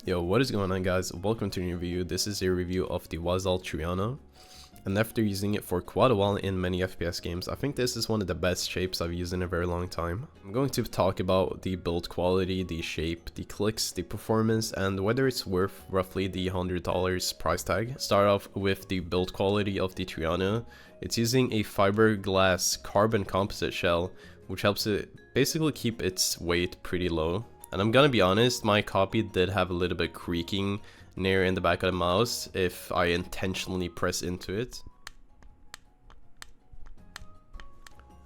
Yo, what is going on guys? Welcome to a new review. This is a review of the Waizowl Triana. And after using it for quite a while in many FPS games, I think this is one of the best shapes I've used in a very long time. I'm going to talk about the build quality, the shape, the clicks, the performance, and whether it's worth roughly the $100 price tag. Start off with the build quality of the Triana. It's using a fiberglass carbon composite shell, which helps it basically keep its weight pretty low. And I'm gonna be honest, my copy did have a little bit creaking near in the back of the mouse if I intentionally press into it.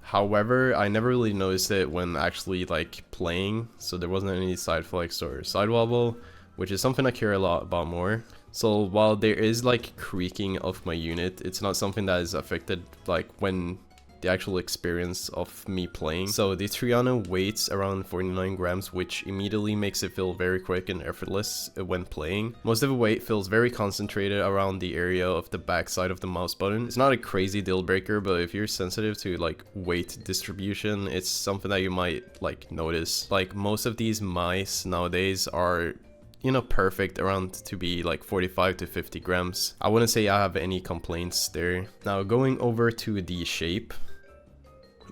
However, I never really noticed it when actually like playing, so there wasn't any side flex or side wobble, which is something I care a lot about more. So while there is like creaking of my unit, it's not something that is affected like when the actual experience of me playing. So the Triana weighs around 49 grams, which immediately makes it feel very quick and effortless when playing. Most of the weight feels very concentrated around the area of the back side of the mouse button. It's not a crazy deal breaker, but if you're sensitive to like weight distribution, it's something that you might like notice. Like most of these mice nowadays are, you know, perfect around to be like 45 to 50 grams. I wouldn't say I have any complaints there. Now going over to the shape.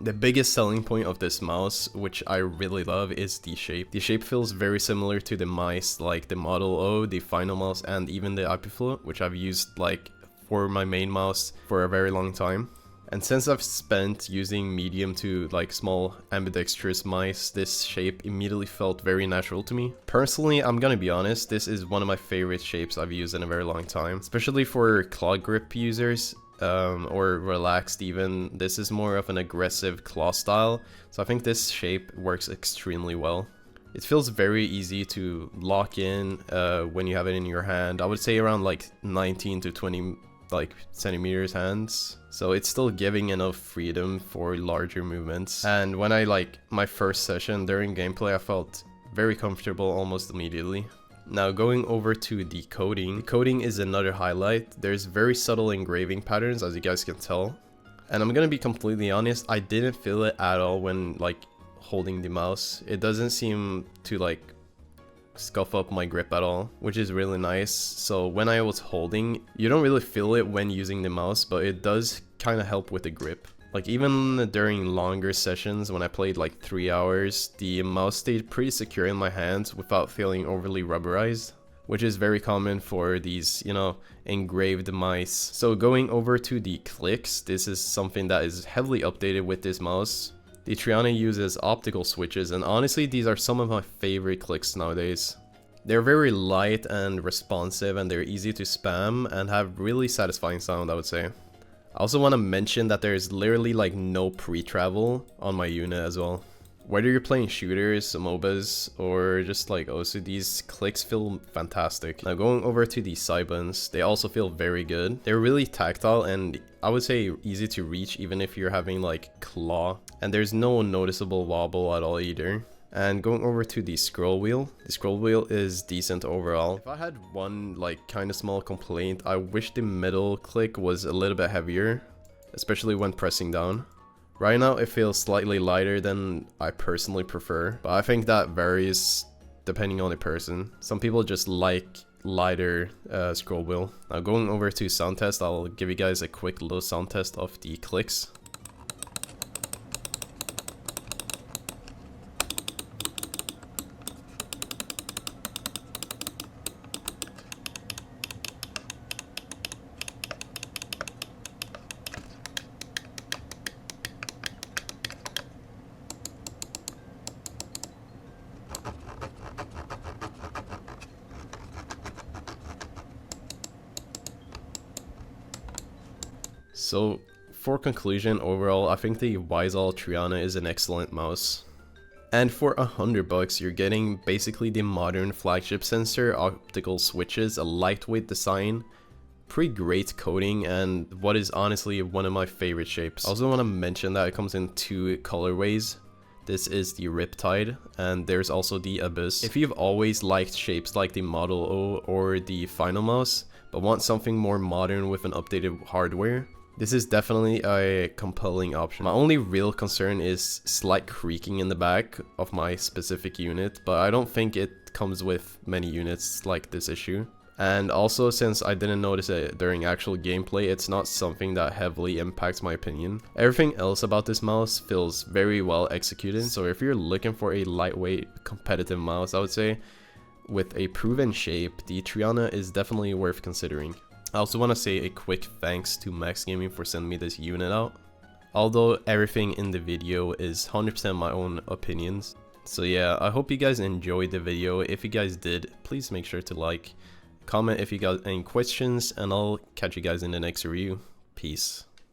The biggest selling point of this mouse, which I really love, is the shape. The shape feels very similar to the mice like the Model O, the Final Mouse, and even the Epiflow, which I've used like for my main mouse for a very long time. And since I've spent using medium to like small ambidextrous mice, this shape immediately felt very natural to me. Personally, I'm gonna be honest, this is one of my favorite shapes I've used in a very long time, especially for claw grip users. Or relaxed even. This is more of an aggressive claw style, so I think this shape works extremely well. It feels very easy to lock in when you have it in your hand. I would say around like 19 to 20 like centimeters hands, so it's still giving enough freedom for larger movements. And when I like my first session during gameplay, I felt very comfortable almost immediately. Now going over to the coding. The coding is another highlight. There's very subtle engraving patterns, as you guys can tell. And I'm gonna be completely honest, I didn't feel it at all when like holding the mouse. It doesn't seem to like scuff up my grip at all, which is really nice. So when I was holding, you don't really feel it when using the mouse, but it does kind of help with the grip. Like even during longer sessions when I played like 3 hours, the mouse stayed pretty secure in my hands without feeling overly rubberized, which is very common for these, you know, engraved mice. So going over to the clicks, this is something that is heavily updated with this mouse. The Triana uses optical switches, and honestly these are some of my favorite clicks nowadays. They're very light and responsive, and they're easy to spam and have really satisfying sound, I would say. I also want to mention that there's literally like no pre-travel on my unit as well. Whether you're playing shooters, MOBAs, or just like also these clicks feel fantastic. Now going over to the side buttons, they also feel very good. They're really tactile and I would say easy to reach even if you're having like claw. And there's no noticeable wobble at all either. And going over to the scroll wheel, the scroll wheel is decent overall. If I had one like kind of small complaint, I wish the middle click was a little bit heavier, especially when pressing down. Right now it feels slightly lighter than I personally prefer, but I think that varies depending on the person. Some people just like lighter scroll wheel. Now going over to sound test, I'll give you guys a quick little sound test of the clicks. So for conclusion, overall, I think the Waizowl Triana is an excellent mouse. And for $100 you're getting basically the modern flagship sensor, optical switches, a lightweight design, pretty great coding, and what is honestly one of my favorite shapes. I also want to mention that it comes in 2 colorways. This is the Riptide, and there's also the Abyss. If you've always liked shapes like the Model O or the Final Mouse, but want something more modern with an updated hardware, This is definitely a compelling option. My only real concern is slight creaking in the back of my specific unit, but I don't think it comes with many units like this issue. And also, since I didn't notice it during actual gameplay, it's not something that heavily impacts my opinion. Everything else about this mouse feels very well executed, so if you're looking for a lightweight competitive mouse, I would say, with a proven shape, the Triana is definitely worth considering. I also want to say a quick thanks to Maxgaming for sending me this unit out. Although everything in the video is 100% my own opinions. So yeah, I hope you guys enjoyed the video. If you guys did, please make sure to like, comment if you got any questions, and I'll catch you guys in the next review. Peace.